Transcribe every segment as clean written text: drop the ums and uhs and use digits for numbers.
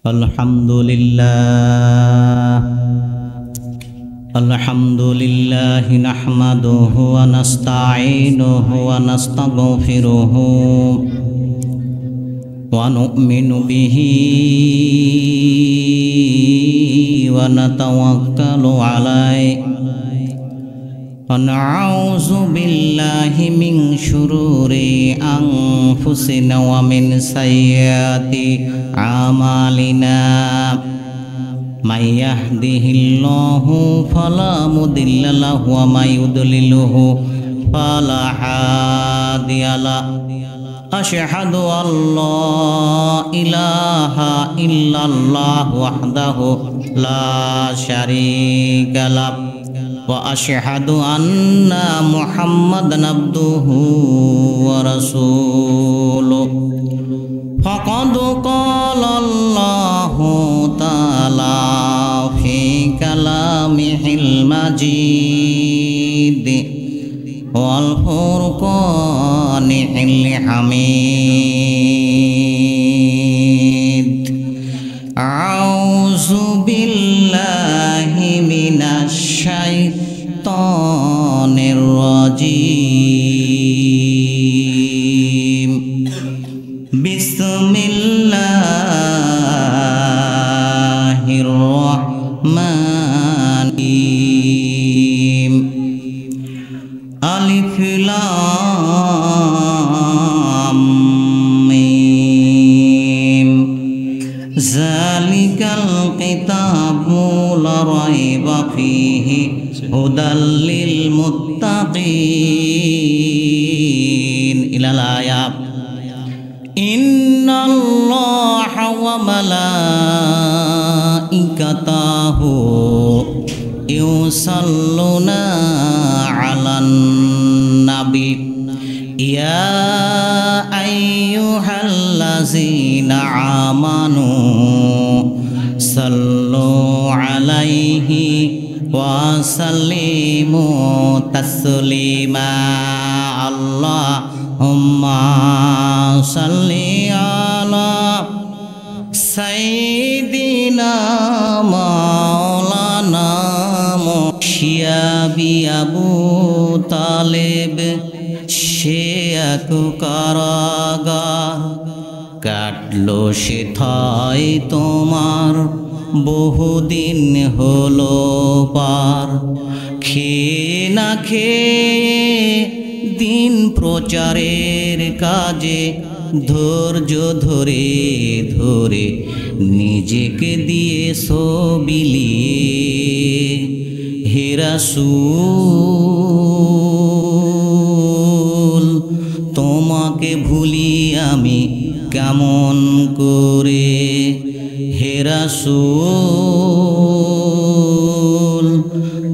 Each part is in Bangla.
Alhamdulillah nahmaduhu wa nasta'inuhu wa nastaghfiruhu wa nu'minu bihi wa natawakkalu alaihi wa na'udzu billahi min syururi anfusina wa min sayyiati a'malina. May yahdihillahu fala mudilla lahu wa may yudlilhu fala hadiyalah. Asyhadu an la ilaha illallah wahdahu la syarikalah wa asyhadu anna Muhammadan abduhu wa rasuluh. Faqad qala Allahu ta'ala fi kalamihil majid wal furqanil hamid. A'udzu billahi minasy syaithanir rajim. Bismillahirrahmanirrahim. Alif lam mim. Zalikal kitabu la raiba fihi hudal lil muttaqin. Ilal ayat. Inna Allaha wa malaikatahu yusalluna 'alan nabi ya ayyuhallazina amanu sallu 'alaihi wa sallimu taslima. Allahumma salli ala sayyidina maulana Musyabi Abu Talib Syeku কারাগার কাটলো সেথায় তোমার বহুদিন হলো পার। খেয়ে না খেয়ে দিন প্রচারের কাজে ধৈর্য ধরে ধরে নিজেকে দিয়ে বিলিয়ে হে রাসূল তোমাকে ভুলি আমি কেমন করে। হে রাসূল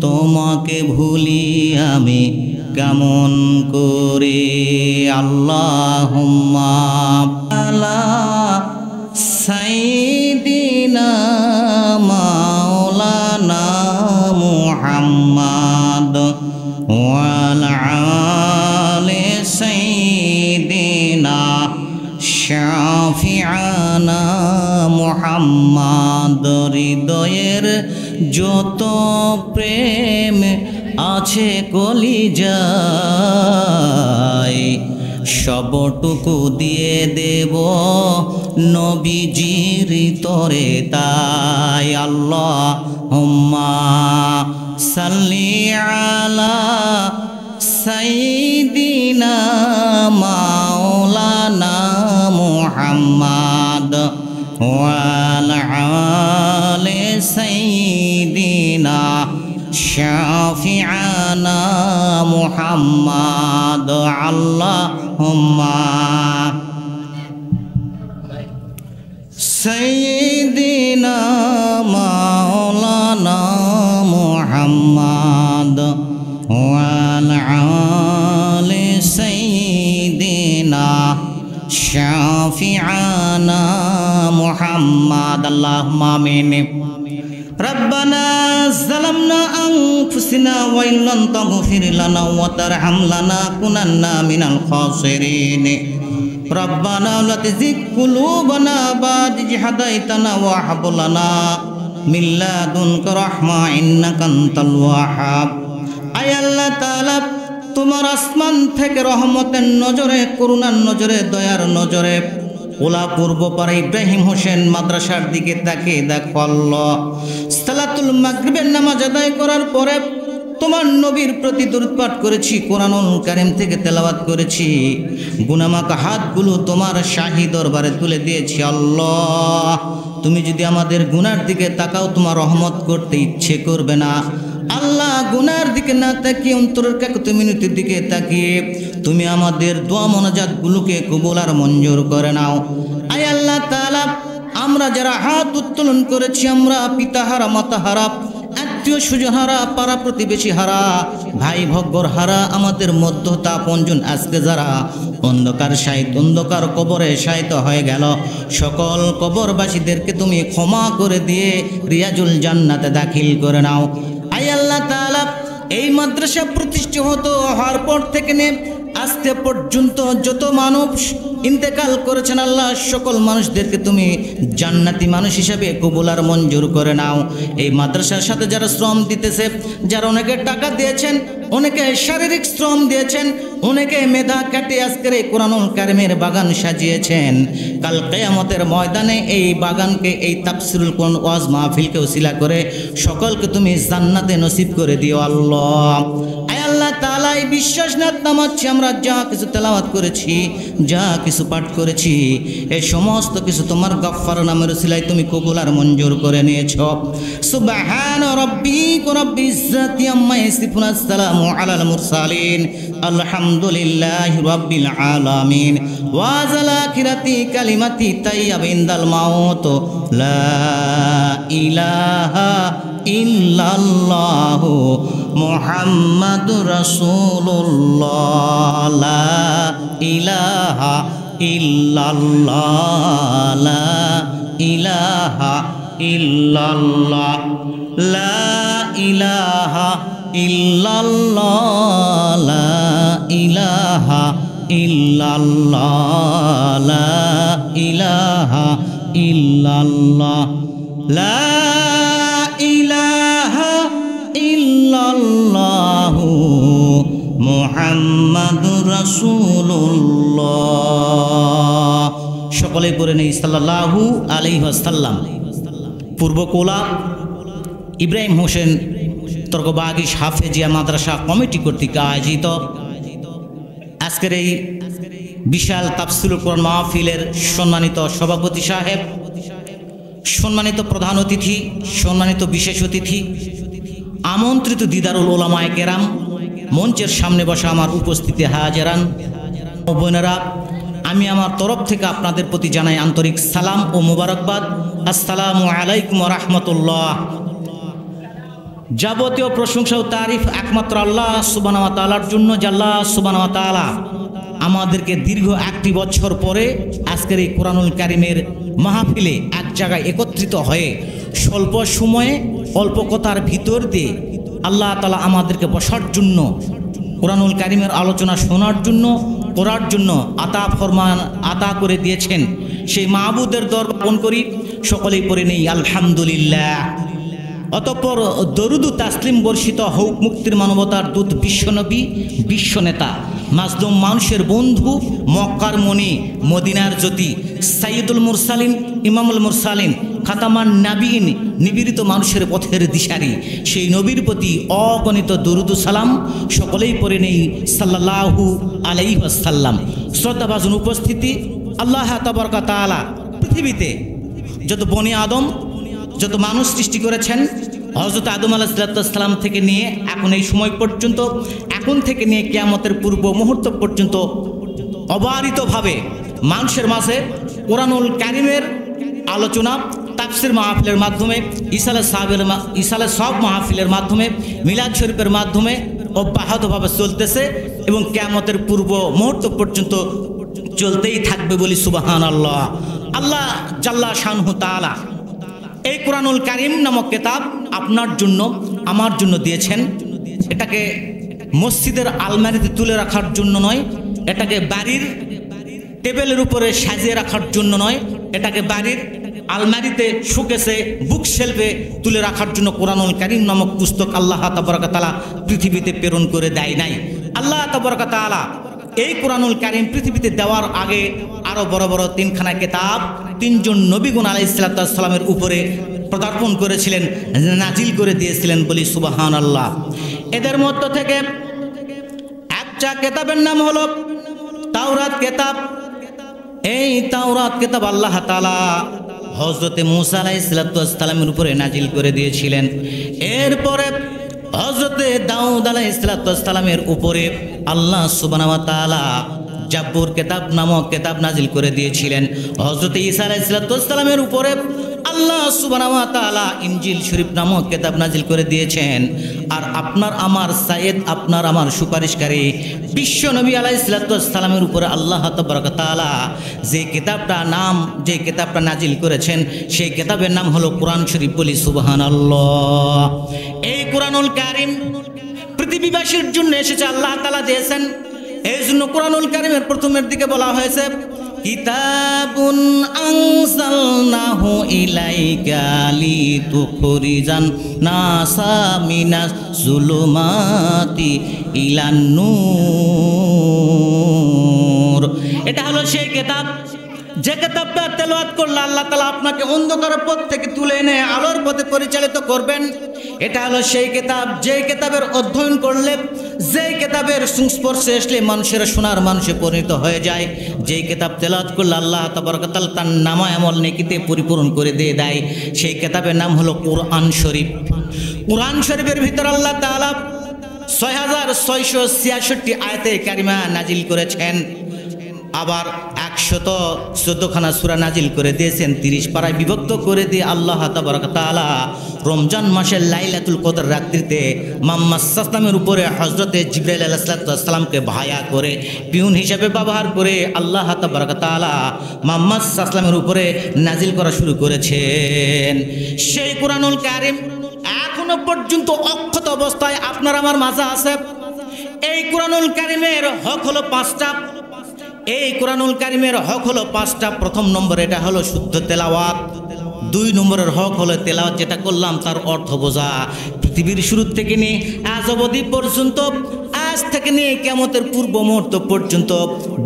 তোমাকে ভুলি আমি কেমন করে। আল্লাহুম্মা আলা সাইয়্যিদিনা মাওলানা মুহাম্মাদ ওয়া আলা আলি সাইয়্যিদিনা শাফিআনা মুহাম্মাদ। হৃদয়ের যত প্রেম আছে কলিজায় সবটুকু দিয়ে দেব নবীজির তরে তাই। আল্লাহুম্মা সাল্লি আলা সাইয়্যিদিনা মাওলানা মুহাম্মাদ ওয়া আলা আলি সাইয়্যিদিনা শাফিআনা মুহাম্মাদ। আল্লাহুম্মা সাইয়্যিদিনা মাওলানা মুহাম্মাদ ওয়া আলা আলি সাইয়্যিদিনা শাফিআনা মুহাম্মাদ। আল্লাহুম্মা আমিন। রব্বানা যালামনা আনফুসানা ওয়া ইল্লাম তাগফির লানা ওয়া তারহাম লানা কুনান্না মিনাল খাসিরিন। রব্বানা লা তুযিগ কুলুবানা বা'দা ইয হাদাইতানা ওয়া হাব লানা মিন লাদুনকা রাহমা ইন্নাকা আনতাল ওয়াহ্হাব। আয় আল্লাহ তাআলা, তোমার আসমান থেকে রহমতের নজরে, করুণার নজরে, দয়ার নজরে ওলা পূর্ব পাড়া ইব্রাহিম হোসেন মাদ্রাসার দিকে তাকিয়ে দেখো আল্লাহ। সালাতুল মাগরিবের নামাজ আদায় করার পরে তোমার নবীর প্রতি দরুদ পাঠ করেছি, কোরআনুল কারীম থেকে তেলাওয়াত করেছি, গুনাহমাখা হাতগুলো তোমার শাহী দরবারে তুলে দিয়েছি আল্লাহ। তুমি যদি আমাদের গুনার দিকে তাকাও, তোমার রহমত করতে ইচ্ছে করবে না আল্লাহ। গুনার দিকে না তাকিয়ে অন্তরের কাকুতি মিনতির দিকে তাকিয়ে তুমি আমাদের দোয়া মোনাজাতগুলোকে কবুল আর মঞ্জুর করে নাও। আয় আল্লাহ তাআলা, আমরা যারা হাত উত্তোলন করেছি, আমরা পিতাহারা, মাতাহারা, আত্মীয় স্বজন হারা, পাড়া প্রতিবেশী হারা, ভাই ভগ্গর হারা, আমাদের মধ্যতা পঞ্জন আজকে যারা অন্ধকার কবরে শায়িত হয়ে গেল, সকল কবরবাসীদেরকে তুমি ক্ষমা করে দিয়ে রিয়াজুল জান্নাতে দাখিল করে নাও। আয় আল্লাহ তাআলা, এই মাদ্রাসা প্রতিষ্ঠিত হওয়ার পর থেকে আজকে পর্যন্ত যত মানুষ ইন্তেকাল করেছেন আল্লাহ, সকল মানুষদেরকে তুমি জান্নাতি মানুষ হিসেবে কবুল আর মঞ্জুর করে নাও। এই মাদ্রাসার সাথে যারা শ্রম দিতেছে, যারা অনেকে টাকা দিয়েছেন, অনেকে শারীরিক শ্রম দিয়েছেন, অনেকে মেধা কাটে আজকের এই কোরআনুল কারীমের বাগান সাজিয়েছেন, কাল কিয়ামতের ময়দানে এই বাগানকে, এই তাফসীরুল কোরআন ওয়াজ মাহফিলকে ওসিলা করে সকলকে তুমি জান্নাতে নসিব করে দিও আল্লাহ। আয় আল্লাহ তাআলা, এই বিশ্বাস নামাচ্ছি আমরা যা কিছু তেলাওয়াত করেছি, যা কিছু পাঠ করেছি, এই সমস্ত কিছু তোমার গফফার নামের ওসিলায় তুমি কবুল আর মঞ্জুর করে নিয়েছো। সুবহান রাব্বিকা রাব্বিল ইজ্জাতি আম্মা ইয়াসিফুন, আসসালামু আলাল মুরসালিন, আলহামদুলিল্লাহি রাব্বিল আলামিন। ওয়া যাল আখিরাতি কালিমাতি তাইয়্যিবা ইনদাল মাউত, লা ইলাহা ইল্লাল্লাহু মুহাম্মাদুর রাসূলুল্লাহ, লা ইলাহা ইল্লাল্লাহ, লা ইলাহা ইল্লাল্লাহ, লা ইলাহা ইল্লাল্লাহ, লা ইলাহা ইল্লাল্লাহ, লা ইলাহা ইল্লাল্লাহ, লা ইলাহা ইল্লাল্লাহু মুহাম্মাদুর রাসূলুল্লাহ। সকলে পড়ে নেই সাল্লাল্লাহু আলাইহি ওয়াসাল্লাম। পূর্ব কোলা ইব্রাহিম হোসেন তর্কবাগী হাফেজিয়া মাদ্রাসা কমিটি কর্তৃক আয়োজিত আজকের এই বিশাল তাফসীরুল কোরআন মাহফিলের সম্মানিত সভাপতি সাহেব, সম্মানিত প্রধান অতিথি, সম্মানিত বিশেষ অতিথি, আমন্ত্রিত দিদারুল উলামায়ে কেরাম, মঞ্চের সামনে বসা আমার উপস্থিতি হাজেরান ও বোনেরা, আমি আমার তরফ থেকে আপনাদের প্রতি জানাই আন্তরিক সালাম ও মুবারকবাদ। আসসালামু আলাইকুম ওয়া রাহমাতুল্লাহ। যাবতীয় প্রশংসা ও তারিফ একমাত্র আল্লাহ সুবহানাহু ওয়া তাআলার জন্য, যে আল্লাহ সুবহানাহু ওয়া তাআলা আমাদেরকে দীর্ঘ 1টি বছর পরে আজকের এই কোরআনুল কারীমের মাহফিলে এক জায়গায় একত্রিত হয়ে স্বল্প সময়ে অল্প কথার ভিতর দিয়ে আল্লাহ তাআলা আমাদেরকে বসার জন্য, কোরআনুল কারীমের আলোচনা শোনার জন্য, করার জন্য আতা করে দিয়েছেন। সেই মাহবুদের দরবার করি, সকলেই পড়ে নেই আলহামদুলিল্লাহ। অতঃপর দরুদ ও তাসলিম বর্ষিত হউক মুক্তির মানবতার দূত বিশ্বনবী, বিশ্বনেতা, মাজলুম মানুষের বন্ধু, মক্কার মণি, মদিনার জ্যোতি, সাইয়্যিদুল মুরসালিন, ইমামুল মুরসালিন, খাতামান নাবিয়িন, নিবিড়িত মানুষের পথের দিশারি, সেই নবীর প্রতি অগণিত দরুদ ও সালাম সকলেই পড়ে নেই সাল্লাল্লাহু আলাইহি ওয়াসাল্লাম। শ্রদ্ধাভাজন উপস্থিতি, আল্লাহ তাবারকা তাআলা পৃথিবীতে যত বনি আদম, যত মানুষ সৃষ্টি করেছেন, হযরত আদম আলাইহিস সালাম থেকে নিয়ে এখন এই সময় পর্যন্ত, এখন থেকে নিয়ে কিয়ামতের পূর্ব মুহূর্ত পর্যন্ত অবারিতভাবে মানুষের মাঝে কোরআনুল কারীমের আলোচনা, তাফসীর মাহফিলের মাধ্যমে, ইসালে সব মাহফিলের মাধ্যমে, মিলাদ শরীফের মাধ্যমে অব্যাহতভাবে চলতেছে এবং কিয়ামতের পূর্ব মুহূর্ত পর্যন্ত চলতেই থাকবে বলি সুবহানাল্লাহ। আল্লাহ জাল্লা শানহু তাআলা এই কোরআনুল কারীম নামক কিতাব আপনার জন্য, আমার জন্য দিয়েছেন। এটাকে মসজিদের আলমারিতে তুলে রাখার জন্য নয়, এটাকে বাড়ির টেবিলের উপরে সাজিয়ে রাখার জন্য নয়, এটাকে বাড়ির আলমারিতে শোকেসে বুক শেলফে তুলে রাখার জন্য কোরআনুল কারীম নামক পুস্তক আল্লাহ তাবারক তাআলা পৃথিবীতে প্রেরণ করে দেয় নাই। আল্লাহ তাবারক তাআলা এই কোরআনুল কারীম পৃথিবীতে দেওয়ার আগে আরও বড় বড় তিনখানা কিতাব তিনজন নবীগণ আলাইহিস সালাতু ওয়াস সালামের উপরে পদার্পণ করেছিলেন, নাজিল করে দিয়েছিলেন, বলি সুবহানাল্লাহ। এদের মধ্য থেকে একটা কিতাবের নাম হলো তাওরাত কিতাব। এই তাওরাত কিতাব আল্লাহ তাআলা হযরতে মূসা আলাইহিস সালাতু ওয়াস সালামের উপরে নাজিল করে দিয়েছিলেন। এরপরে হযরতে দাউদ আলাইহিস সালাতু ওয়াস সালামের উপরে আল্লাহ সুবহানাহু ওয়া তাআলা জাব্বুর কিতাব নামক কিতাব নাজিল করে দিয়েছিলেন। হযরতে ঈসা আলাইহিস সালাতু ওয়াস সালামের উপরে আল্লাহ সুবহানাহু ওয়া তাআলা ইনজিল শরীফ নামক কিতাব নাজিল করে দিয়েছেন। আর আপনার আমার সাইয়েদ, আপনার আমার সুপারিশকারী বিশ্ব নবী আলাইহিস সালাতু ওয়াস সালামের উপরে আল্লাহ তাবারক তাআলা যে কিতাবটা নাজিল করেছেন সেই কিতাবের নাম হলো কোরআন শরীফ, বলি সুবহানাল্লাহ। এই কোরআনুল কারীম পৃথিবীবাসীর জন্য এসেছে, আল্লাহ তাআলা দিয়েছেন। এই জন্য কোরআনুল কারীমের প্রথমের দিকে বলা হয়েছে কিতাবুন আনজালনাহু ইলাইকা লিতুখরিজান নাসা মিনাজ যুলুমাতি ইলান নূর। এটা হলো সেই কিতাব যে কিতাবটা তেলাওয়াত করলে আল্লাহ তাআলা আপনাকে অন্ধকারের পথ থেকে তুলে এনে আলোর পথে পরিচালিত করবেন। এটা হলো সেই কিতাব যে কিতাবের অধ্যয়ন করলে, যেই কিতাবের সংস্পর্শে আসলে মানুষের সোনার মানুষে পরিণত হয়ে যায়। যেই কিতাব তেলাওয়াত করলে আল্লাহ তাবারক তাআলা তার নামায় আমল নেকিতে পরিপূর্ণ করে দিয়ে দেয়, সেই কিতাবের নাম হলো কোরআন শরীফ। কোরআন শরীফের ভিতর আল্লাহ তাআলা 6666 আয়াতে কারিমা নাজিল করেছেন। আবার 114খানা সূরা নাজিল করে দিয়েছেন। 30 পারায় বিভক্ত করে দিয়ে আল্লাহ তাবারক তাআলা রমজান মাসের লাইলাতুল কদর রাত্রিতে মুহাম্মদ সাল্লাল্লাহু উপরে হযরতে জিবরাইল আলাইহিস সালামকে ভায়া করে পিউন হিসেবে ব্যবহার করে আল্লাহ তাবারক তাআলা মুহাম্মদ সাল্লাল্লাহু উপরে নাজিল করা শুরু করেছেন। সেই কোরআনুল কারীম এখনো পর্যন্ত অক্ষত অবস্থায় আপনার আমার মাঝে আছে। এই কোরআনুল কারীমের হক হলো 5টা। এই কোরআনুল কারীমের হক হলো 5টা। প্রথম নম্বর এটা হলো শুদ্ধ তেলাওয়াত। 2 নম্বরের হক হলো তেলাওয়াত যেটা করলাম তার অর্থ বোঝা। পৃথিবীর শুরু থেকে নিয়ে আজ অবধি পর্যন্ত, আজ থেকে নিয়ে কিয়ামতের পূর্ব মুহূর্ত পর্যন্ত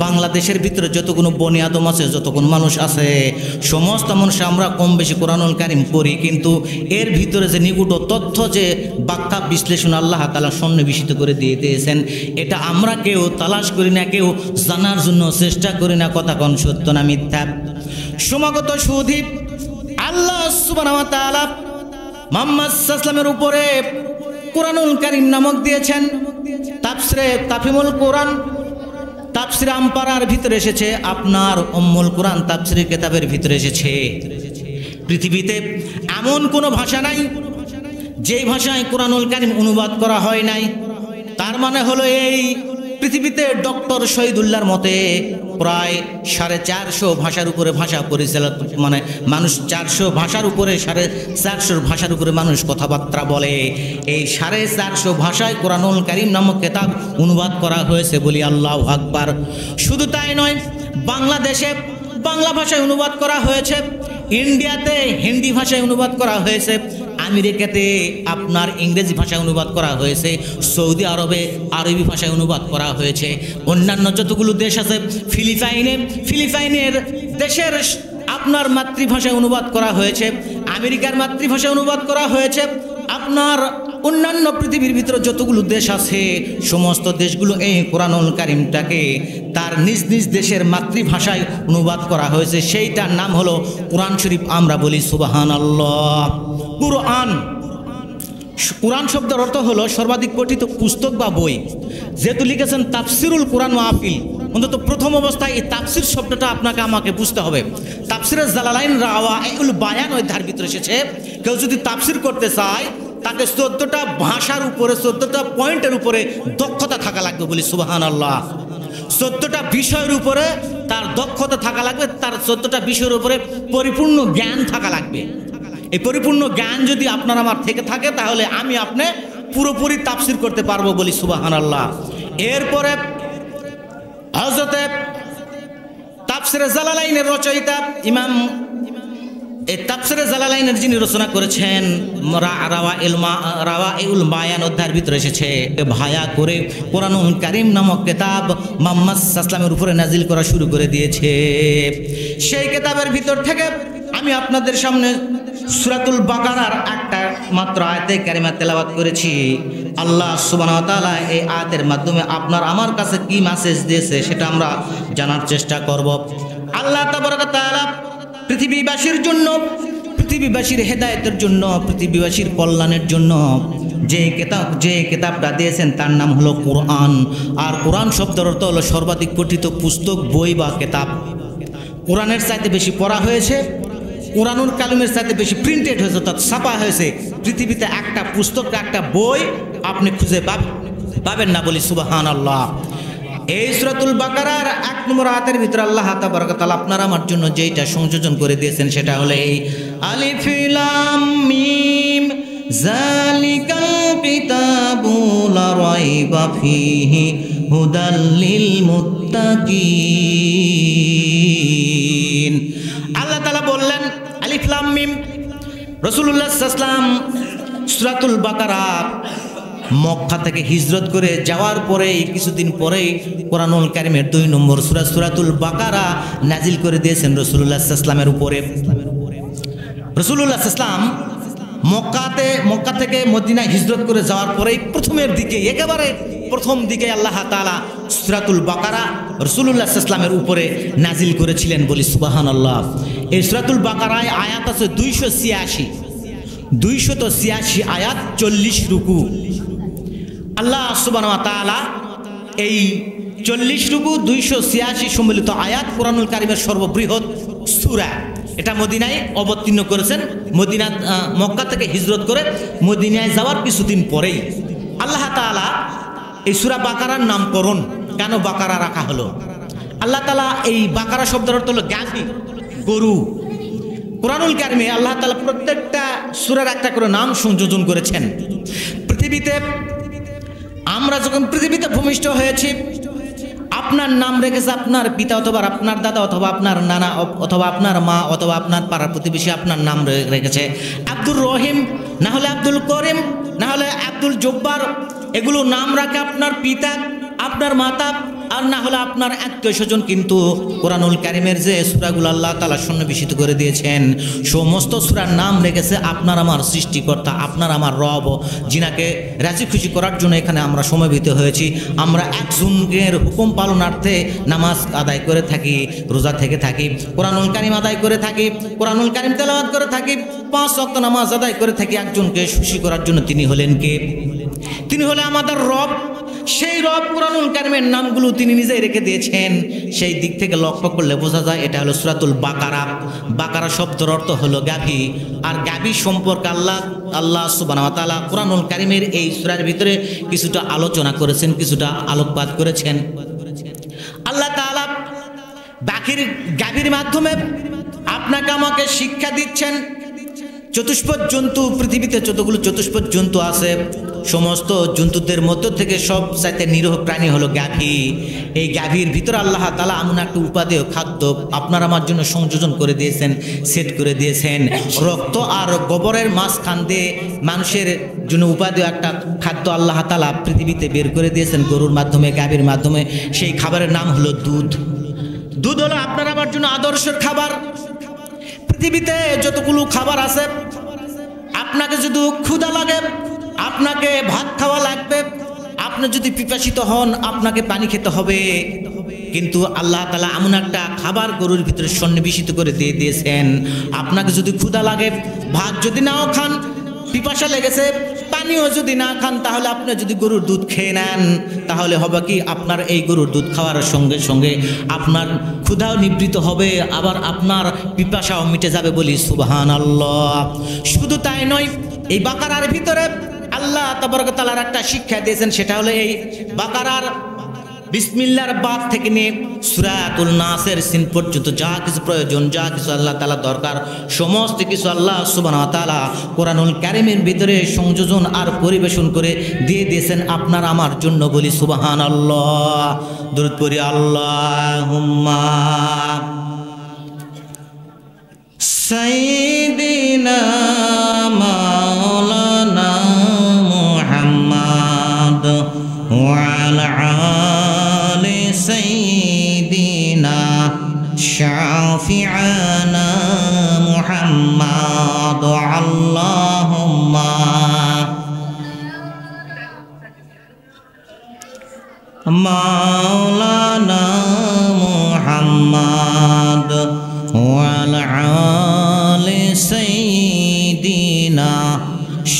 বাংলাদেশের ভিতরে যতগুলো বনি আদম আছে, যতগুলো মানুষ আছে, সমস্ত মানুষ আমরা কম বেশি কোরআনুল কারীম পড়ি, কিন্তু এর ভিতরে যে নিগুড় তথ্য, যে ব্যাখ্যা বিশ্লেষণ আল্লাহ তাআলা সন্নিবেশিত করে দিয়ে দিয়েছেন, এটা আমরা কেউ তালাশ করি না, কেউ জানার জন্য চেষ্টা করি না। কথা কোন সত্য না মিথ্যা? সমাগত সুধী, আল্লাহ সুবহানাহু ওয়া তাআলা মুহাম্মদ সাল্লাল্লাহু আলাইহি উপরে কোরআনুল কারীম নামক দিয়েছেন। তাফসিরে তাফহিমুল কোরআন, তাফসিরে আমপারার ভিতরে এসেছে, আপনার উম্মুল কোরআন তাফসিরের কিতাবের ভিতরে এসেছে। পৃথিবীতে এমন কোনো ভাষা নাই যেই ভাষায় কোরআনুল কারীম অনুবাদ করা হয় নাই। তার মানে হলো এই পৃথিবীতে ডক্টর শহীদুল্লাহর মতে প্রায় 450 ভাষার উপরে ভাষা পরিচালক, মানে মানুষ 400 ভাষার উপরে 450 ভাষার উপরে মানুষ কথাবার্তা বলে। এই 450 ভাষায় কোরআনুল কারীম নামক কিতাব অনুবাদ করা হয়েছে, বলি আল্লাহু আকবার। শুধু তাই নয়, বাংলাদেশে বাংলা ভাষায় অনুবাদ করা হয়েছে, ইন্ডিয়াতে হিন্দি ভাষায় অনুবাদ করা হয়েছে, আমেরিকাতে আপনার ইংরেজি ভাষায় অনুবাদ করা হয়েছে, সৌদি আরবে আরবি ভাষায় অনুবাদ করা হয়েছে, অন্যান্য যতগুলো দেশ আছে, ফিলিপাইনের দেশের আপনার মাতৃভাষায় অনুবাদ করা হয়েছে, আমেরিকার মাতৃভাষায় অনুবাদ করা হয়েছে, আপনার অন্যান্য পৃথিবীর ভিতরে যতগুলো দেশ আছে সমস্ত দেশগুলো এই কোরআনুল কারীমটাকে তার নিজ নিজ দেশের মাতৃভাষায় অনুবাদ করা হয়েছে। সেইটার নাম হলো কোরআন শরীফ। আমরা বলি সুবহানাল্লাহ। কোরআন শব্দের অর্থ হলো সর্বাধিক পঠিত পুস্তক বা বই। যেহেতু লিখেছেন তাফসিরুল কোরআন মাহফিল, অন্তত প্রথম অবস্থায় এই তাফসির শব্দটা আপনাকে আমাকে বুঝতে হবে। তাফসিরের জালালাইন রাওয়াইউল বায়ান অধ্যায়ের ভিতরে এসেছে। কেউ যদি তাফসির করতে চায় তাকে 14টা ভাষার উপরে 14টা পয়েন্টের উপরে দক্ষতা থাকা লাগবে, বলি সুবহানাল্লাহ। 14টা বিষয়ের উপরে তার দক্ষতা থাকা লাগবে, তার 14টা বিষয়ের উপরে পরিপূর্ণ জ্ঞান থাকা লাগবে। এই পরিপূর্ণ জ্ঞান যদি আপনার আমার থেকে থাকে তাহলে আমি আপনি পুরোপুরি তাফসির করতে পারবো, বলি সুবহানাল্লাহ। এরপরে হযরতে তাফসিরে জালালাইনের রচয়িতা ইমাম এই তাফসিরে জালালাইনের যিনি রচনা করেছেন রাওয়াইউল বায়ান অধ্যায়ের ভিতরে এসেছে, ভায়া করে কোরআনুল কারীম নামক কিতাব মুহাম্মদ সাল্লাল্লাহু উপরে নাজিল করা শুরু করে দিয়েছে। সেই কিতাবের ভিতর থেকে আমি আপনাদের সামনে সূরাতুল বাকারার একটা মাত্র আয়াতে কারিমা তেলাওয়াত করেছি। আল্লাহ সুবহানাহু ওয়া তাআলা এই আয়াতের মাধ্যমে আপনার আমার কাছে কি মেসেজ দিয়েছে সেটা আমরা জানার চেষ্টা করব। আল্লাহ তাবারক ওয়া তাআলা পৃথিবীবাসীর জন্য, পৃথিবীবাসীর হেদায়েতের জন্য, পৃথিবীবাসীর কল্যাণের জন্য যে কিতাবটা দিয়েছেন তার নাম হলো কোরআন। আর কোরআন শব্দের অর্থ হলো সর্বাধিক পঠিত পুস্তক, বই বা কিতাব। কোরআনের চাইতে বেশি পড়া হয়েছে, কোরআনুল কালিমের চাইতে বেশি প্রিন্টেড হয়েছে, অর্থাৎ ছাপা হয়েছে। পৃথিবীতে একটা পুস্তক, একটা বই আপনি খুঁজে পাবেন না, বলি সুবহানাল্লাহ। এই সূরাতুল বাকারার 1 নম্বর আয়াতের ভিতরে আল্লাহ তাবারক ওয়া তাআলা আপনার আমার জন্য যেটা সংযোজন করে দিয়েছেন সেটা হলো এই আলিফ লাম মিম যালিকাল কিতাবু লা রাইবা ফীহি হুদাল লিল মুত্তাকিন। আল্লাহ তাআলা বললেন আলিফ লাম মিম। রাসূলুল্লাহ সাল্লাল্লাহু আলাইহি ওয়াসাল্লাম সূরাতুল বাকারা মক্কা থেকে হিজরত করে যাওয়ার পরেই কিছুদিন পরেই কোরআনুল কারীমের 2 নম্বর সূরা সূরাতুল বাকারা নাজিল করে দিয়েছেন রাসূলুল্লাহ সাল্লাল্লাহু আলাইহি ওয়াসাল্লামের উপরে। রাসূলুল্লাহ সাল্লাল্লাহু আলাইহি ওয়াসাল্লাম মক্কা থেকে মদিনায় হিজরত করে যাওয়ার পরেই প্রথমের দিকে, একেবারে প্রথম দিকে আল্লাহ তাআলা সূরাতুল বাকারা রাসূলুল্লাহ সাল্লাল্লাহু আলাইহি ওয়াসাল্লামের উপরে নাজিল করেছিলেন, বলি সুবহানাল্লাহ। এই সূরাতুল বাকারায় আয়াত আছে 286 আয়াত, 40 রুকু। আল্লাহ সুবহানাহু ওয়া তাআলা এই 40 রুকু 286 সম্মিলিত আয়াত কোরআনুল কারীমের সর্ববৃহৎ সূরা। এটা মদিনায় অবতীর্ণ করেছেন। মক্কা থেকে হিজরত করে মদিনায় যাওয়ার কিছুদিন পরেই আল্লাহ তাআলা এই সূরা বাকারার নামকরণ কেন বাকারা রাখা হলো? আল্লাহ তাআলা এই বাকারা শব্দের অর্থ হলো গাভী, গরু। কোরআনুল কারীমে আল্লাহ তাআলা প্রত্যেকটা সূরার একটা করে নাম সংযোজন করেছেন। পৃথিবীতে আমরা যখন পৃথিবীতে ভূমিষ্ঠ হয়েছি, আপনার নাম রেখেছে আপনার পিতা অথবা আপনার দাদা অথবা আপনার নানা অথবা আপনার মা অথবা আপনার পাড়া প্রতিবেশী আপনার নাম রেখেছে আব্দুর রহিম, না হলে আব্দুল করিম, না হলে আব্দুল জব্বার। এগুলো নাম রাখে আপনার পিতা, আপনার মাতা, আর না হলে আপনার আত্মীয় স্বজন। কিন্তু কোরআনুল কারীমের যে সূরাগুলো আল্লাহ তাআলা সন্নিবেশিত করে দিয়েছেন, সমস্ত সূরার নাম রেখেছে আপনার আমার সৃষ্টিকর্তা, আপনার আমার রব, যিনাকে রাজি খুশি করার জন্য এখানে আমরা সমবেত হয়েছি। আমরা একজনের হুকুম পালনার্থে নামাজ আদায় করে থাকি, রোজা থেকে থাকি, কোরআনুল কারীম আদায় করে থাকি, কোরআনুল কারীম তেলাওয়াত করে থাকি, 5 ওয়াক্ত নামাজ আদায় করে থাকি। একজনকে খুশি করার জন্য তিনি হলেন কে? তিনি হলেন আমাদের রব। সেই রব কোরআনুল কারীমের নামগুলো তিনি নিজেই রেখে দিয়েছেন। সেই দিক থেকে লক্ষ্য করলে বোঝা যায় এটা হলো সূরাতুল বাকারা। বাকারা শব্দের অর্থ হলো গাভী। আর গাভী সম্পর্কে আল্লাহ সুবহানাহু ওয়া তাআলা কোরআনুল কারীমের এই সূরার ভিতরে কিছুটা আলোচনা করেছেন, কিছুটা আলোকপাত করেছেন। আল্লাহ তাআলা গাভীর মাধ্যমে আপনাকে আমাকে শিক্ষা দিচ্ছেন। চতুষ্পদ জন্তু, পৃথিবীতে যতগুলো চতুষ্পদ জন্তু আছে, সমস্ত জন্তুদের মধ্য থেকে সবচাইতে নিরীহ প্রাণী হলো গাভী। এই গাভীর ভিতরে আল্লাহ তাআলা এমন একটা উপাদেয় খাদ্য আপনার আমার জন্য সংযোজন করে দিয়েছেন, সেট করে দিয়েছেন। রক্ত আর গোবরের মাঝখান দিয়ে মানুষের জন্য উপাদেয় একটা খাদ্য আল্লাহ তাআলা পৃথিবীতে বের করে দিয়েছেন গরুর মাধ্যমে, গাভীর মাধ্যমে। সেই খাবারের নাম হলো দুধ। দুধ হলো আপনার আমার জন্য আদর্শের খাবার। পৃথিবীতে যতগুলো খাবার আছে, আপনাকে যদি ক্ষুধা লাগে, আপনাকে ভাত খাওয়া লাগবে, আপনি যদি পিপাসিত হন আপনাকে পানি খেতে হবে। কিন্তু আল্লাহ তাআলা এমন একটা খাবার গরুর ভিতরে সন্নিবেশিত করে দিয়ে দিয়েছেন, আপনাকে যদি ক্ষুধা লাগে, ভাত যদি নাও খান, পিপাসা লেগেছে, পানিও যদি না খান, তাহলে আপনি যদি গরুর দুধ খেয়ে নেন, তাহলে হবে কি আপনার এই গরুর দুধ খাওয়ার সঙ্গে সঙ্গে আপনার ক্ষুধাও নিবৃত হবে, আবার আপনার পিপাসাও মিটে যাবে, বলি সুবহানাল্লাহ। শুধু তাই নয়, এই বাকারার ভিতরে আল্লাহ তাবারক ওয়া তাআলার একটা শিক্ষা দিয়েছেন, সেটা হলো এই বাকারার বিসমিল্লাহর বাদ থেকে নিয়ে সূরাতুল নাসের সিন পর্যন্ত যা কিছু প্রয়োজন, যা কিছু আল্লাহ তাআলা দরকার, সমস্ত কিছু আল্লাহ সুবহানাহু ওয়া তাআলা কোরআনুল কারীমের ভিতরে সংযোজন আর পরিবেশন করে দিয়ে দিয়েছেন আপনার আমার জন্য, বলি সুবহানাল্লাহ। দরুদ পড়ি আল্লাহুম্মা সাইয়্যিদিনা মাওলানা মুহাম্মদ ওয়া আলা আলি সাইয়্যিদিনা শাফি'ানা মুহাম্মদ আল্লাহুম্মা মাওলানা মুহাম্মদ ওয়া আলা আলি সাইয়্যিদিনা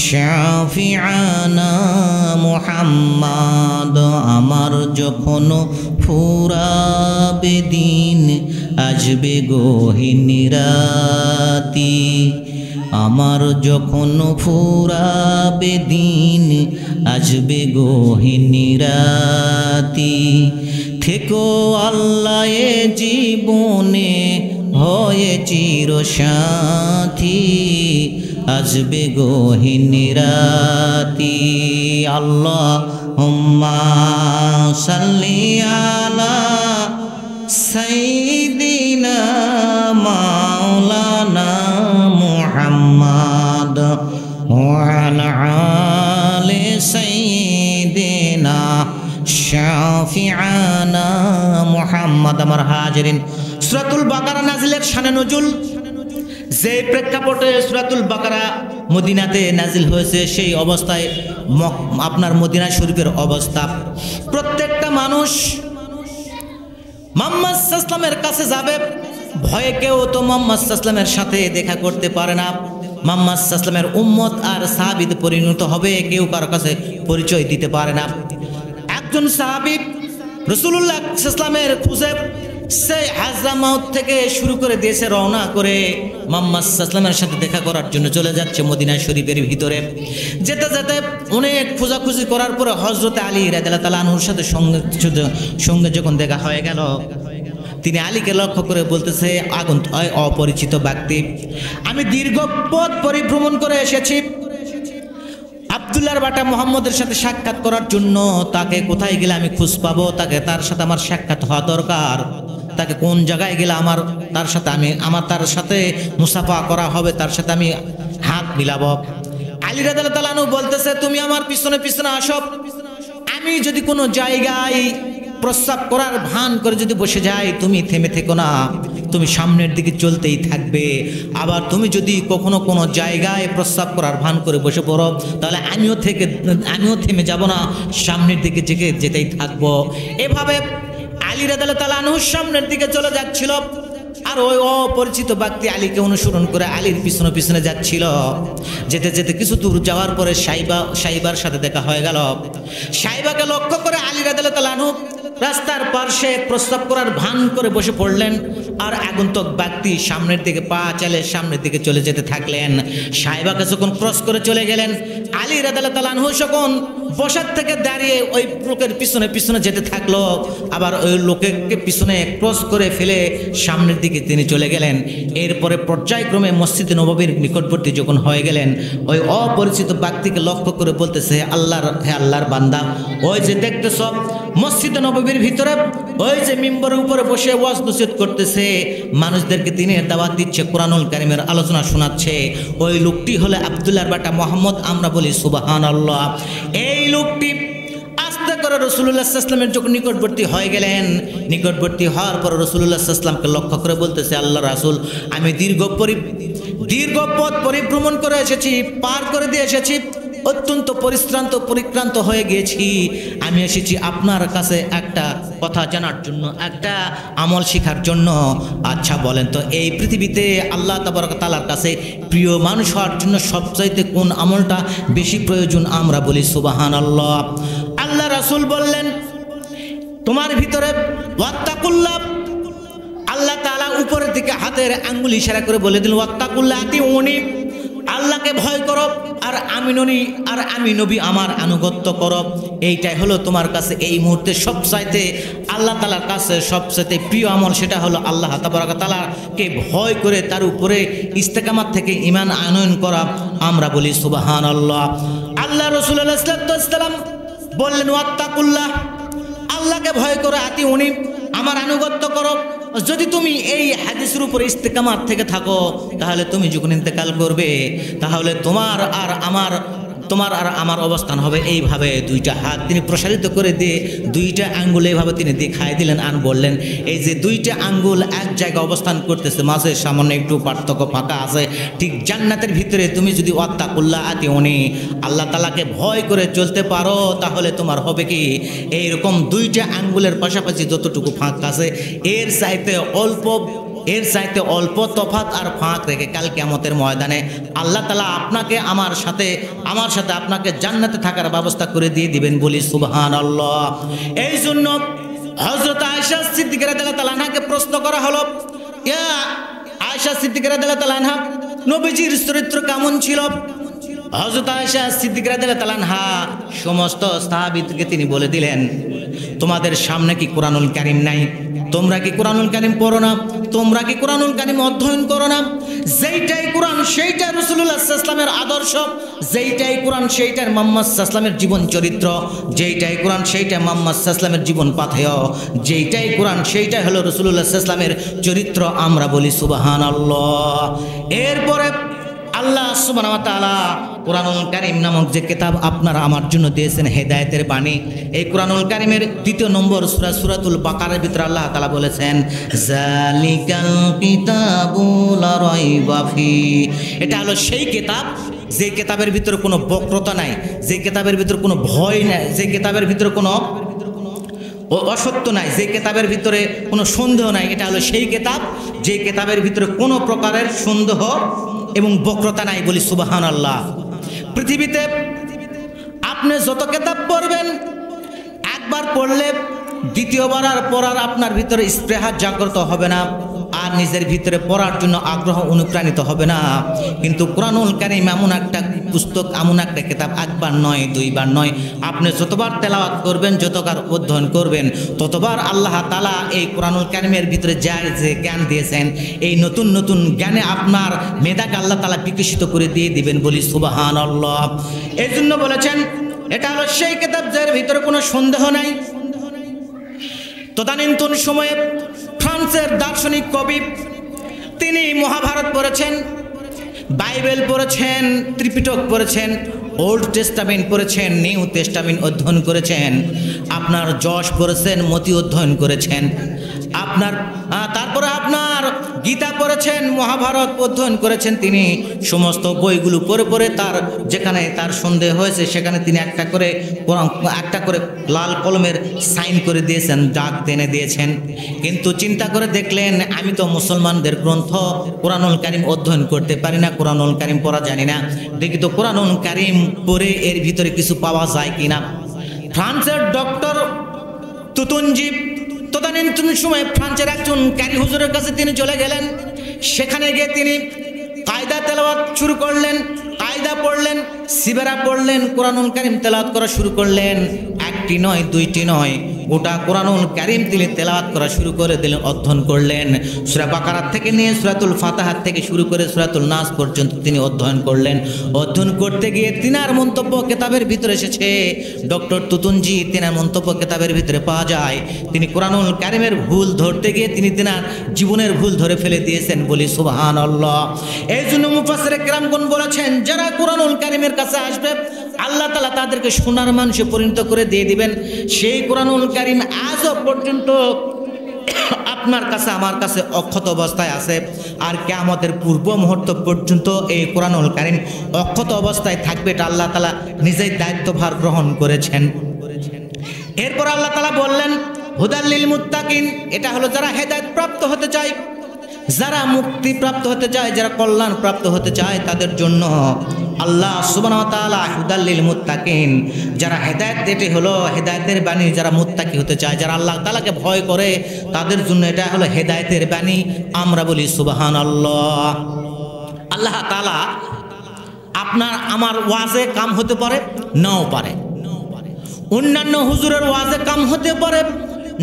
শাফি'ানা মুহাম্মদ। আমার যখন ফুরাবে দিন আসবে গহীন রাতি, আমার যখন ফুরাবে দিন আসবে গহীন রাতি, থেকো আল্লাহ এ জীবনে হয়ে চির সাথী, আসবে গহীন রাতি। আল্লাহুম্মা সাল্লি আলা সাইয়্যিদিনা মাওলানা মুহাম্মদ ওয়া আলা আলি সাইয়্যিদিনা শাফি'ানা মুহাম্মদ। আমার হাজিরিন, সূরাতুল বাকারা নাজিলের শানে নজুল, যে প্রেক্ষাপটে সূরাতুল বাকারা মদিনাতে নাজিল হয়েছে, সেই অবস্থায় আপনার মদিনা শরীফের অবস্থা, প্রত্যেকটা মানুষ মুহাম্মদ সাল্লাল্লাহু আলাইহি ওয়াসাল্লামের কাছে যাবে, ভয়ে কেউ তো মুহাম্মদ সাল্লাল্লাহু আলাইহি ওয়াসাল্লামের সাথে দেখা করতে পারে না। মুহাম্মদ সাল্লাল্লাহু আলাইহি ওয়াসাল্লামের উম্মত আর সাহাবীতে পরিণত হবে, কেউ কারো কাছে পরিচয় দিতে পারে না। একজন সাহাবী রাসূলুল্লাহ সাল্লাল্লাহু আলাইহি ওয়াসাল্লামের খুঁজে সেই হাজরামাউত থেকে শুরু করে দেশে রওনা করে মুহাম্মদ সাল্লাল্লাহু আলাইহি ওয়াসাল্লামের সাথে দেখা করার জন্য চলে যাচ্ছে মদিনা শরীফের ভিতরে। যেতে যেতে অনেক খোঁজাখুঁজি করার পরে হযরত আলী রাদিয়াল্লাহু তাআলা আনহুর সাথে সঙ্গে যখন দেখা হয়ে গেল, তিনি আলীকে লক্ষ্য করে বলতেছে, অপরিচিত ব্যক্তি, আমি দীর্ঘ পথ পরিভ্রমণ করে এসেছি আব্দুল্লাহর বাটা মুহাম্মদের সাথে সাক্ষাৎ করার জন্য। তাকে কোথায় গেলে আমি খোঁজ পাবো, তার সাথে আমার সাক্ষাৎ হওয়া দরকার, তাকে কোন জায়গায় গেলে তার সাথে মুসাফা করা হবে, তার সাথে আমি হাত মিলাবো। আলী রাদিয়াল্লাহু তাআলা আনহু বলতেছে, তুমি আমার পিছনে পিছনে আসো, আমি যদি কোনো জায়গায় প্রস্রাব করার ভান করে যদি বসে যাই, তুমি থেমে থেকো না, তুমি সামনের দিকে চলতেই থাকবে। আবার তুমি যদি কখনো কোনো জায়গায় প্রস্রাব করার ভান করে বসে পড়ো, তাহলে আমিও থেমে যাব না, সামনের দিকে যেতেই থাকবো। এভাবে আলী রাদিয়াল্লাহু তাআলা আনহু সামনের দিকে চলে যাচ্ছিল, আর ওই অপরিচিত ব্যক্তি আলীকে অনুসরণ করে আলীর পিছনে পিছনে যাচ্ছিল। যেতে যেতে কিছু দূর যাওয়ার পরে সাইবার সাথে দেখা হয়ে গেল। সাইবাকে লক্ষ্য করে আলী রাদিয়াল্লাহু তাআলা আনহু রাস্তার পাশে প্রস্রাব করার ভান করে বসে পড়লেন, আর আগন্তুক ব্যক্তি সামনের দিকে পা চালে সামনের দিকে চলে যেতে থাকলেন। সাইবাকে যখন ক্রস করে চলে গেলেন, আলী রাদিয়াল্লাহু তাআলা আনহু যখন বসার থেকে দাঁড়িয়ে ওই লোকের পিছনে পিছনে যেতে থাকলো, আবার ওই লোককে পিছনে ক্রস করে ফেলে সামনের দিকে তিনি চলে গেলেন। এরপরে পর্যায়ক্রমে মসজিদে নববীর নিকটবর্তী যখন হয়ে গেলেন, ওই অপরিচিত ব্যক্তিকে লক্ষ্য করে বলতেছে, হে আল্লাহর বান্দা, ওই যে দেখতেছ মসজিদে নববীর ভিতরে ওই যে মিম্বরের উপরে বসে ওয়াজ নসিহত করতেছে, মানুষদেরকে দিনের দাওয়াত দিচ্ছে, কোরআনুল কারীমের আলোচনা শোনাচ্ছে, ওই লোকটি হলো আব্দুল্লাহর বাটা মুহাম্মদ। আমরা বলি সুবহানাল্লাহ। এই লোকটি আস্তে করে রাসূলুল্লাহ সাল্লাল্লাহু আলাইহি ওয়াসাল্লামের যখন নিকটবর্তী হয়ে গেলেন, নিকটবর্তী হওয়ার পর রাসূলুল্লাহ সাল্লাল্লাহু আলাইহি ওয়াসাল্লামকে লক্ষ্য করে বলতেছে, আল্লাহ রাসূল, আমি দীর্ঘ পথ পরিভ্রমণ করে এসেছি, পার করে দিয়ে এসেছি, অত্যন্ত পরিক্রান্ত হয়ে গিয়েছি। আমি এসেছি আপনার কাছে একটা কথা জানার জন্য, একটা আমল শেখার জন্য। আচ্ছা বলেন তো, এই পৃথিবীতে আল্লাহ তাবারক তাআলার কাছে প্রিয় মানুষ হওয়ার জন্য সবচাইতে কোন আমলটা বেশি প্রয়োজন? আমরা বলি সুবহানাল্লাহ। আল্লাহ রাসূল বললেন, তোমার ভিতরে ওয়াত্তাকুল্লাহ। আল্লাহ তাআলা উপরের দিকে হাতের আঙ্গুল ইশারা করে বলে দিলেন, ওয়াত্তাকুল্লাহ আতিউনি, আল্লাহকে ভয় করো, আর আমি নবী আমার আনুগত্য করো। এইটাই হলো তোমার কাছে এই মুহূর্তে সবচাইতে আল্লাহ তাআলার কাছে সবচাইতে প্রিয় আমল। সেটা হলো আল্লাহ তাবারক তাআলাকে ভয় করে তার উপরে ইস্তেকামাত থেকে ঈমান আনয়ন করা। আমরা বলি সুবহানাল্লাহ। আল্লাহ রাসূলুল্লাহ সাল্লাল্লাহু আলাইহি ওয়াসাল্লাম বললেন, ওয়াত্তাকুল্লাহ, আল্লাহকে ভয় করো, আতিউনি, আমার আনুগত্য করো। যদি তুমি এই হাদিসের উপরে ইস্তেকামাত থেকে থাকো, তাহলে তুমি যখন ইন্তেকাল করবে, তাহলে তোমার আর আমার অবস্থান হবে এইভাবে। দুইটা হাত তিনি প্রসারিত করে দিয়ে দুইটা আঙ্গুল এইভাবে তিনি দেখাই দিলেন আর বললেন, এই যে দুইটা আঙ্গুল এক জায়গায় অবস্থান করতেছে, মাঝে সামান্য একটু পার্থক্য ফাঁকা আছে, ঠিক জান্নাতের ভিতরে তুমি যদি ওয়াত্তাকুল্লাহ আতিউনি, আল্লাহ তাআলাকে ভয় করে চলতে পারো, তাহলে তোমার হবে কি, এইরকম দুইটা আঙ্গুলের পাশাপাশি যতটুকু ফাঁক আছে এর চাইতে অল্প তফাৎ আর ফাঁক রেখে কাল কিয়ামতের ময়দানে আল্লাহ তাআলা আপনাকে আমার সাথে আপনাকে জান্নাতে থাকার ব্যবস্থা করে দিয়ে দিবেন, বলি সুবহানাল্লাহ। এই জন্য হযরত আয়েশা সিদ্দিকা রাদিয়াল্লাহু তাআলা আনহাকে প্রশ্ন করা হলো, ইয়া আয়েশা সিদ্দিকা রাদিয়াল্লাহু তাআলা আনহা, নবীজির চরিত্র কেমন ছিল? হযরত আয়েশা সিদ্দিকা রাদিয়াল্লাহু তাআলা আনহা সমস্ত সাহাবীদেরকে তিনি বলে দিলেন, তোমাদের সামনে কি কোরআনুল কারীম নাই? তোমরা কি কোরআনুল কারীম পড়ো না? তোমরা কি কোরআনুল কারীম অধ্যয়ন করো না? যেইটাই কোরআন সেইটাই রাসূলুল্লাহ সাল্লাল্লাহু আলাইহি ওয়াসাল্লামের আদর্শ, যেইটাই কোরআন সেইটার মুহাম্মদ সাল্লাল্লাহু আলাইহি ওয়াসাল্লামের জীবন চরিত্র, যেইটাই কোরআন সেইটা মুহাম্মদ সাল্লাল্লাহু আলাইহি ওয়াসাল্লামের জীবন পাথেয়, যেইটাই কোরআন সেইটাই হলো রাসূলুল্লাহ সাল্লাল্লাহু আলাইহি ওয়াসাল্লামের চরিত্র। আমরা বলি সুবহানাল্লাহ। এরপরে আল্লাহ সুবহানাহু ওয়া তাআলা কোরআনুল কারীম নামক যে কিতাব আপনারা আমার জন্য দিয়েছেন, হেদায়েতের বাণী, এই কোরআনুল কারীমের ২য় নম্বর সূরা সূরাতুল বাকারার ভিতরে আল্লাহ তাআলা বলেছেন, যালিকাল কিতাবু লা রাইবা ফি। এটা হলো সেই কিতাব যে কিতাবের ভিতরে কোনো বক্রতা নাই, যে কিতাবের ভিতরে কোনো ভয় নাই, যে কিতাবের ভিতরে কোনো অসত্য নাই, যে কিতাবের ভিতরে কোনো সন্দেহ নাই। এটা হলো সেই কিতাব যে কিতাবের ভিতরে কোনো প্রকারের সন্দেহ এবং বক্রতা নাই, বলি সুবহানাল্লাহ। পৃথিবীতে আপনি যত কিতাব পড়বেন, একবার পড়লে দ্বিতীয়বার আর পড়ার আপনার ভিতরে স্পৃহা জাগ্রত হবে না, আর নিজের ভিতরে পড়ার জন্য আগ্রহ অনুপ্রাণিত হবে না। কিন্তু কোরআনুল কারীম এমন একটা পুস্তক, এমন একটা কিতাব, একবার নয় দুইবার নয়, আপনি যতবার তেলাওয়াত করবেন, যতবার অধ্যয়ন করবেন, ততবার আল্লাহ তাআলা এই কোরআনুল কারীমের ভিতরে যে জ্ঞান দিয়েছেন, এই নতুন নতুন জ্ঞানে আপনার মেধাকে আল্লাহ তাআলা বিকশিত করে দিয়ে দিবেন, বলি সুবহানাল্লাহ। এই জন্য বলেছেন এটা হলো সেই কিতাব যার ভিতরে কোনো সন্দেহ নাই। তদানীন্তন সময়ে ফ্রান্সের দার্শনিক কবি, তিনি মহাভারত পড়েছেন, বাইবেল পড়েছেন, ত্রিপিটক পড়েছেন, ওল্ড টেস্টামেন্ট পড়েছেন, নিউ টেস্টামেন্ট অধ্যয়ন করেছেন, আপনার যশ পড়েছেন, মতি অধ্যয়ন করেছেন, তারপরে আপনার গীতা পড়েছেন, মহাভারত অধ্যয়ন করেছেন। তিনি সমস্ত বইগুলো পড়ে পড়ে তার যেখানে তার সন্দেহ হয়েছে সেখানে তিনি একটা করে লাল কলমের সাইন করে দিয়েছেন, দাগ টেনে দিয়েছেন। কিন্তু চিন্তা করে দেখলেন, আমি তো মুসলমানদের গ্রন্থ কোরআনুল কারীম অধ্যয়ন করতে পারি না, কোরআনুল কারীম পড়া জানি না, দেখি তো কোরআনুল কারীম পড়ে এর ভিতরে কিছু পাওয়া যায় কিনা। ফ্রান্সের ডক্টর তুতুনজি তদানীন্তন সময় ফ্রান্সের একজন কারি হুজুরের কাছে তিনি চলে গেলেন। সেখানে গিয়ে তিনি কায়দা তেলাওয়াত শুরু করলেন, কায়দা পড়লেন, সিবেরা পড়লেন, কোরআনুল কারীম তেলাওয়াত করা শুরু করলেন। একটি নয়, দুইটি নয়, গোটা কোরআনুল কারীম তিনি তেলাওয়াত করা শুরু করে দিলেন, অধ্যয়ন করলেন। সূরা বাকারা থেকে নিয়ে সূরাতুল ফাতিহা থেকে শুরু করে সূরাতুল নাস পর্যন্ত তিনি অধ্যয়ন করলেন। অধ্যয়ন করতে গিয়ে তিনার মন্তব্য কিতাবের ভিতরে এসেছে, ডক্টর তুতুনজি তিনার মন্তব্য কিতাবের ভিতরে পাওয়া যায়। তিনি কোরআনুল কারীমের ভুল ধরতে গিয়ে তিনি তিনার জীবনের ভুল ধরে ফেলে দিয়েছেন, বলি সুবহানাল্লাহ। এই জন্য মুফাসসিরে কেরামগণ বলেছেন, যারা কোরআনুল কারীমের কাছে আসবে, আল্লাহ তাআলা তাদেরকে সোনার মানুষে পরিণত করে দিয়ে দিবেন। সেই কোরআনুল কারীম আজও পর্যন্ত আপনার কাছে আমার কাছে অক্ষত অবস্থায় আছে, আর কিয়ামতের পূর্ব মুহূর্ত পর্যন্ত এই কোরআনুল কারীম অক্ষত অবস্থায় থাকবে। এটা আল্লাহ তাআলা নিজেই দায়িত্বভার গ্রহণ করেছেন। এরপর আল্লাহ তাআলা বললেন, হুদাল লিল মুত্তাকিন, এটা হলো যারা হেদায়েত প্রাপ্ত হতে চায়, যারা মুক্তি প্রাপ্ত হতে চায়, যারা কল্যাণ প্রাপ্ত হতে চায়, তাদের জন্য আল্লাহ সুবহানাহু ওয়া তাআলা হুদাল লিল মুত্তাকিন, যারা হেদায়েত, এটি হলো হেদায়েতের বাণী। যারা মুত্তাকি হতে চায়, যারা আল্লাহ তাআলাকে ভয় করে, তাদের জন্য এটা হলো হেদায়েতের বাণী। আমরা বলি সুবহানাল্লাহ। আল্লাহ তাআলা আপনার আমার ওয়াজে কাম হতে পারে, নাও পারে, অন্যান্য হুজুরের ওয়াজে কাম হতে পারে,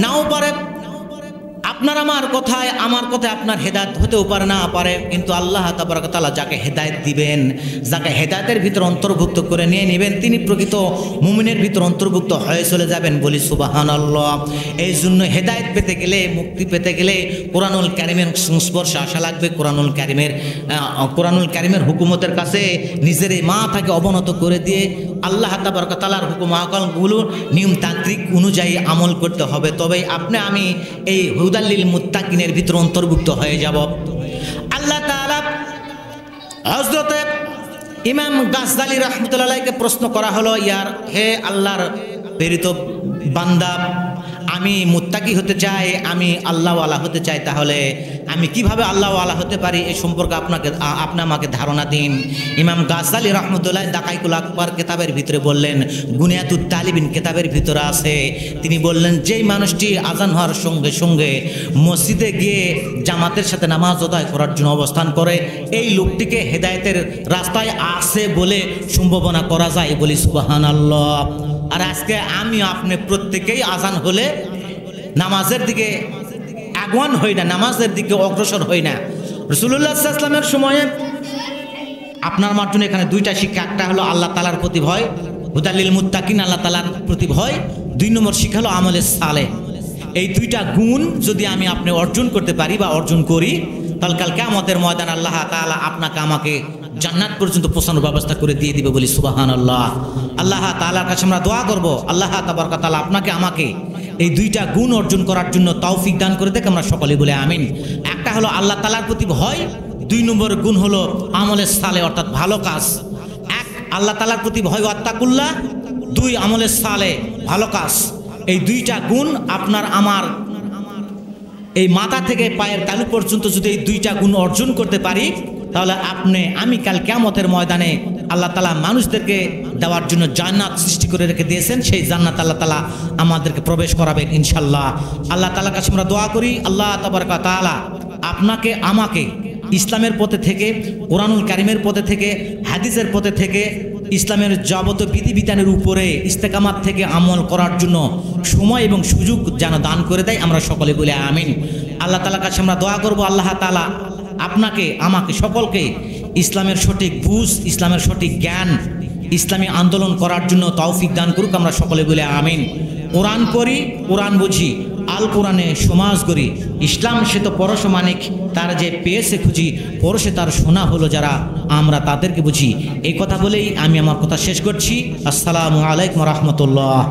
নাও পারে। আপনার আমার কথায় আপনার হেদায়েত হতেও পারে না পারে, কিন্তু আল্লাহ তাবারক ওয়া তাআলা যাকে হেদায়েত দিবেন, যাকে হেদায়েতের ভিতর অন্তর্ভুক্ত করে নিয়ে নেবেন, তিনি প্রকৃত মুমিনের ভিতর অন্তর্ভুক্ত হয়ে চলে যাবেন, বলি সুবহানাল্লাহ। এই জন্য হেদায়েত পেতে গেলে, মুক্তি পেতে গেলে কোরআনুল কারীমের সংস্পর্শে আসা লাগবে। কোরআনুল কারীমের হুকুমতের কাছে নিজের এই মাথাকে অবনত করে দিয়ে আল্লাহ তাবারক ওয়া তাআলার হুকুম আহকামগুলো নিয়মতান্ত্রিক অনুযায়ী আমল করতে হবে, তবেই আপনি আমি এই হুদাল্লিল মুত্তাকিনের ভিতর অন্তর্ভুক্ত হয়ে যাব। আল্লাহ তাআলা হযরত ইমাম গাজ্জালী রাহমাতুল্লাহ আলাইহিকে প্রশ্ন করা হলো, হে আল্লাহর প্রেরিত বান্দা, আমি মুত্তাকি হতে চাই, আমি আল্লাহওয়ালা হতে চাই, তাহলে আমি কিভাবে আল্লাহওয়ালা হতে পারি এই সম্পর্কে আপনি আমাকে ধারণা দিন। ইমাম গাজ্জালী রাহমাতুল্লাহ দাকাইকুল আকবার কিতাবের ভিতরে বললেন, গুনিয়াতুত তালিবিন কিতাবের ভিতরে আছে, তিনি বললেন যেই মানুষটি আজান হওয়ার সঙ্গে সঙ্গে মসজিদে গিয়ে জামাতের সাথে নামাজ আদায় করার জন্য অবস্থান করে, এই লোকটিকে হেদায়েতের রাস্তায় আছে বলে সম্ভাবনা করা যায়, বলি সুবহানাল্লাহ। আর আজকে আমি আপনি প্রত্যেকেই আজান হলে নামাজের দিকে আগুয়ান হই না, নামাজের দিকে অগ্রসর হই না। রাসূলুল্লাহ সাল্লাল্লাহু আলাইহি ওয়াসাল্লামের সময়ে আপনার আমার জন্য এখানে দুইটা শিক্ষা, একটা হলো আল্লাহ তাআলার প্রতি ভয়, হুদাল্লিল মুত্তাকিন, আল্লাহ তাআলার প্রতি ভয়। 2 নম্বর শিক্ষা হলো আমলে সালেহ। এই দুইটা গুণ যদি আমি আপনি অর্জন করতে পারি বা অর্জন করি, তাহলে কাল কিয়ামতের ময়দান আল্লাহ তাআলা আপনাকে আমাকে জান্নাত পর্যন্ত পৌঁছানোর ব্যবস্থা করে দিয়ে দিবে, বলি সুবহানাল্লাহ। আল্লাহ তাআলার কাছে আমরা দোয়া করব, আল্লাহ তাবারক ওয়া তাআলা আপনাকে আমাকে এই দুইটা গুণ অর্জন করার জন্য তৌফিক দান করে দেখ, আমরা সকলে বলে আমিন। একটা হলো আল্লাহ তাআলার প্রতি ভয়, 2 নম্বর গুণ হলো আমলে সালেহ অর্থাৎ ভালো কাজ। এক আল্লাহ তাআলার প্রতি ভয় ওয়াত্তাকুল্লাহ, 2 আমলে সালেহ ভালো কাজ। এই দুইটা গুণ আপনার আমার এই মাথা থেকে পায়ের তালু পর্যন্ত যদি এই দুইটা গুণ অর্জন করতে পারি, তাহলে আমি কাল কিয়ামতের ময়দানে আল্লাহ তাআলা মানুষদেরকে দেওয়ার জন্য জান্নাত সৃষ্টি করে রেখে দিয়েছেন, সেই জান্নাত আল্লাহ তাআলা আমাদেরকে প্রবেশ করাবেন ইনশাআল্লাহ। আল্লাহ তাআলার কাছে আমরা দোয়া করি, আল্লাহ তাবারক ওয়া তাআলা আপনাকে আমাকে ইসলামের পথে থেকে, কোরআনুল কারীমের পথে থেকে, হাদিসের পথে থেকে, ইসলামের যাবতীয় বিধিবিধানের উপরে ইস্তেকামাত থেকে আমল করার জন্য সময় এবং সুযোগ যেন দান করে দেয়, আমরা সকলে বলে আমিন। আল্লাহ তাআলার কাছে আমরা দোয়া করব, আল্লাহ তাআলা আপনাকে আমাকে সকলকে ইসলামের সঠিক বুঝ, ইসলামের সঠিক জ্ঞান, ইসলামী আন্দোলন করার জন্য তৌফিক দান করুক, আমরা সকলে বলে আমিন। কোরআন পড়ি, কোরআন বুঝি, আল কোরআনে সমাজ গড়ি, ইসলাম সে তো পরশ মানিক, তার যে পেয়েছে খুঁজি, পরশে তার সোনা হলো যারা, আমরা তাদেরকে বুঝি। এই কথা বলেই আমি আমার কথা শেষ করছি। আসসালামু আলাইকুম ওয়া রাহমাতুল্লাহ।